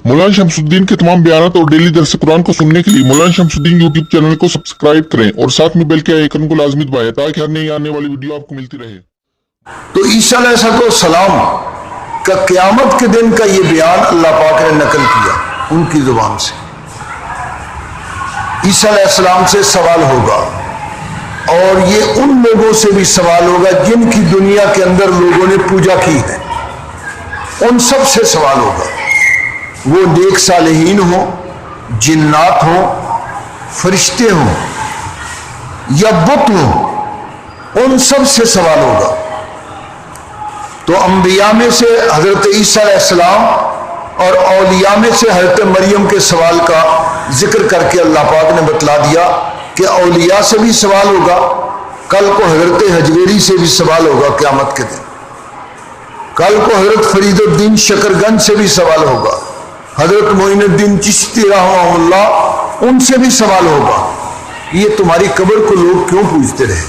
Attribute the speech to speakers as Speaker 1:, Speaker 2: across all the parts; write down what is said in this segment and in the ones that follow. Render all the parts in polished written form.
Speaker 1: मौलाना शमसुद्दीन के तमाम बयानात और डेली दर्स कुरान को सुनने के लिए मौलाना शमसुद्दीन यूट्यूब चैनल को सब्सक्राइब करें और साथ में बेल के आइकन को लाजमी दबाएं ताकि हर नई आने वाली वीडियो आपको मिलती रहे।
Speaker 2: तो ईसा अलैहिस्सलाम का क़यामत के दिन का ये बयान अल्लाह पाक ने नकल किया उनकी जुबान से। ईसा अलैहिस्सलाम से सवाल होगा और ये उन लोगों से भी सवाल होगा जिनकी दुनिया के अंदर लोगों ने पूजा की है, उन सब से सवाल होगा। वो नेक सालिहीन हो, जिन्नात हो, फरिश्ते हो या बुत हो, उन सब से सवाल होगा। तो अंबिया में से हजरत ईसा अलैहिस्सलाम और औलिया में से हजरत मरियम के सवाल का जिक्र करके अल्लाह पाक ने बतला दिया कि औलिया से भी सवाल होगा, कल को हजरत हजवेरी से भी सवाल होगा क़यामत के दिन, कल को हजरत फरीदुद्दीन शकरगंज से भी सवाल होगा, हजरत मोइनुद्दीन चिश्ती रहमहुल्लाह उनसे भी सवाल होगा कि ये तुम्हारी कब्र को लोग क्यों पूजते रहे,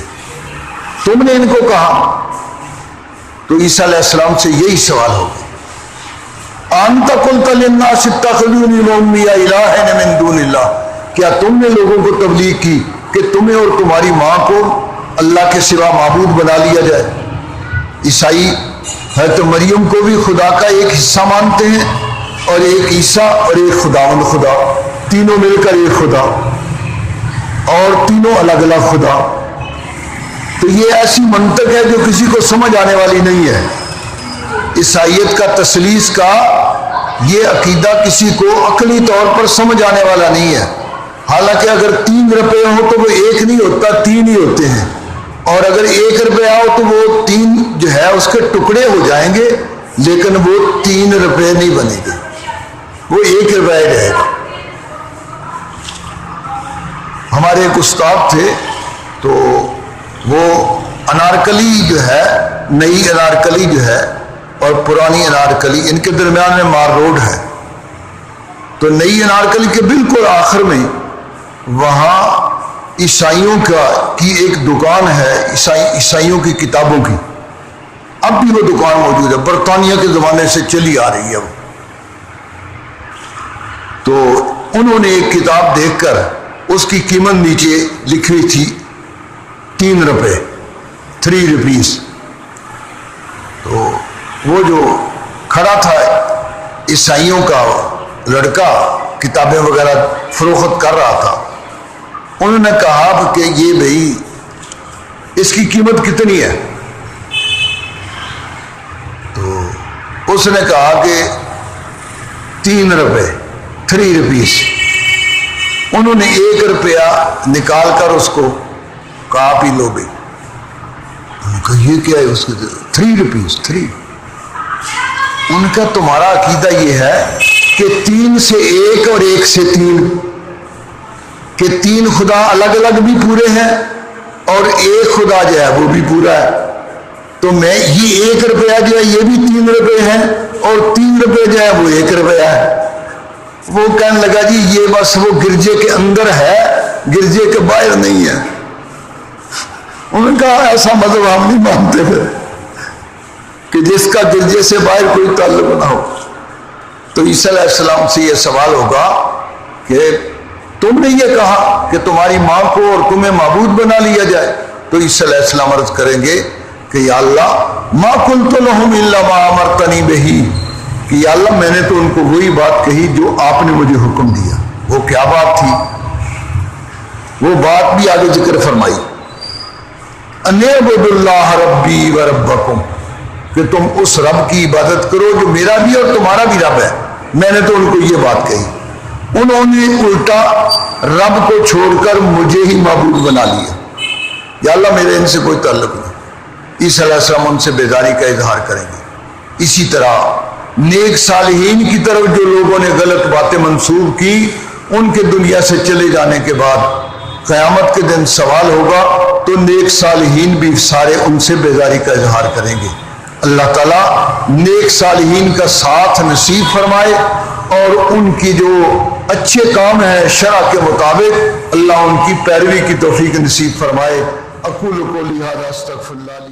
Speaker 2: तुमने इनको कहा। तो ईसा अलैहिस्सलाम से यही सवाल होगा, अंत कुल्त लिन्नास इत्तखिज़ूनी व उम्मी इलाहैन मिन दूनिल्लाह, क्या तुमने लोगों को तबलीग की कि तुम्हें और तुम्हारी माँ को अल्लाह के सिवा माबूद बना लिया जाए। ईसाई हजरत मरियम को भी खुदा का एक हिस्सा मानते हैं और एक ईसा और एक खुदावंद खुदा, तीनों मिलकर एक खुदा और तीनों अलग अलग खुदा। तो ये ऐसी मंतक है जो किसी को समझ आने वाली नहीं है। ईसाइयत का तसलीस का ये अकीदा किसी को अकली तौर पर समझ आने वाला नहीं है। हालांकि अगर 3 रुपए हो तो वो एक नहीं होता, 3 ही होते हैं, और अगर 1 रुपया हो तो वो 3 जो है उसके टुकड़े हो जाएंगे, लेकिन वो 3 रुपए नहीं बनेंगे, वो 1 रुपया रहेगा। हमारे एक उस्ताद थे, तो वो अनारकली जो है, नई अनारकली जो है और पुरानी अनारकली, इनके दरमियान में मार रोड है। तो नई अनारकली के बिल्कुल आखिर में वहाँ ईसाइयों की एक दुकान है, ईसाइयों की किताबों की। अब भी वो दुकान मौजूद है, बरतानिया के ज़माने से चली आ रही है वो। तो उन्होंने एक किताब देखकर उसकी कीमत नीचे लिखी हुई थी 3 रुपए, 3 रुपीस। तो वो जो खड़ा था ईसाइयों का लड़का किताबें वगैरह फरोख्त कर रहा था, उन्होंने कहा कि ये भाई इसकी कीमत कितनी है। तो उसने कहा कि 3 रुपए, 3 रुपीस। उन्होंने 1 रुपया निकाल कर उसको कहा पी लो भाई। उनका ये क्या है, उसके 3 रुपीस, 3। उनका तुम्हारा अकीदा ये है कि 3 से 1 और 1 से 3 कि 3 खुदा अलग अलग भी पूरे हैं और 1 खुदा जो है वो भी पूरा है। तो मैं ये 1 रुपया जो है ये भी 3 रुपए है और 3 रुपए जो है वो 1 रुपया है। वो कहने लगा जी ये बस वो गिरजे के अंदर है, गिरजे के बाहर नहीं है। उन्होंने कहा ऐसा मतलब हम नहीं मानते फिर कि जिसका गिरजे से बाहर कोई ताल्लुक ना हो। तो ईसा अलैहिस्सलाम से ये सवाल होगा कि तुमने ये कहा कि तुम्हारी माँ को और तुम्हें माबूद बना लिया जाए। तो ईसा अलैहिस्सलाम अर्ज करेंगे कि या अल्लाह मा कुल्तु लहुम इल्ला मा अमरतनी बिही, कि या अल्लाह मैंने तो उनको वही बात कही जो आपने मुझे हुक्म दिया। वो क्या बात थी, वो बात भी आगे जिक्र फरमाई, अनेबुदुल्लाह रब्बी व रब्बकुम, कि तुम उस रब की इबादत करो जो मेरा भी और तुम्हारा भी रब है। मैंने तो उनको ये बात कही, उन्होंने उल्टा रब को छोड़कर मुझे ही माबूद बना लिया। या अल्लाह मेरे इनसे कोई ताल्लुक नहीं। ईसा अलैहिस्सलाम उनसे बेजारी का इजहार करेंगे। इसी तरह नेक सालिहीन की तरफ जो लोगों ने गलत बातें मंसूब की, उनके दुनिया से चले जाने के बाद क़यामत के दिन सवाल होगा, तो नेक सालिहीन भी सारे उनसे बेजारी का इजहार करेंगे। अल्लाह ताला नेक सालिहीन का साथ नसीब फरमाए और उनकी जो अच्छे काम है शरा के मुताबिक अल्लाह उनकी पैरवी की तौफीक नसीब फरमाए। अक़ूलु क़ौली हाज़ा अस्तग़फ़िरुल्लाह।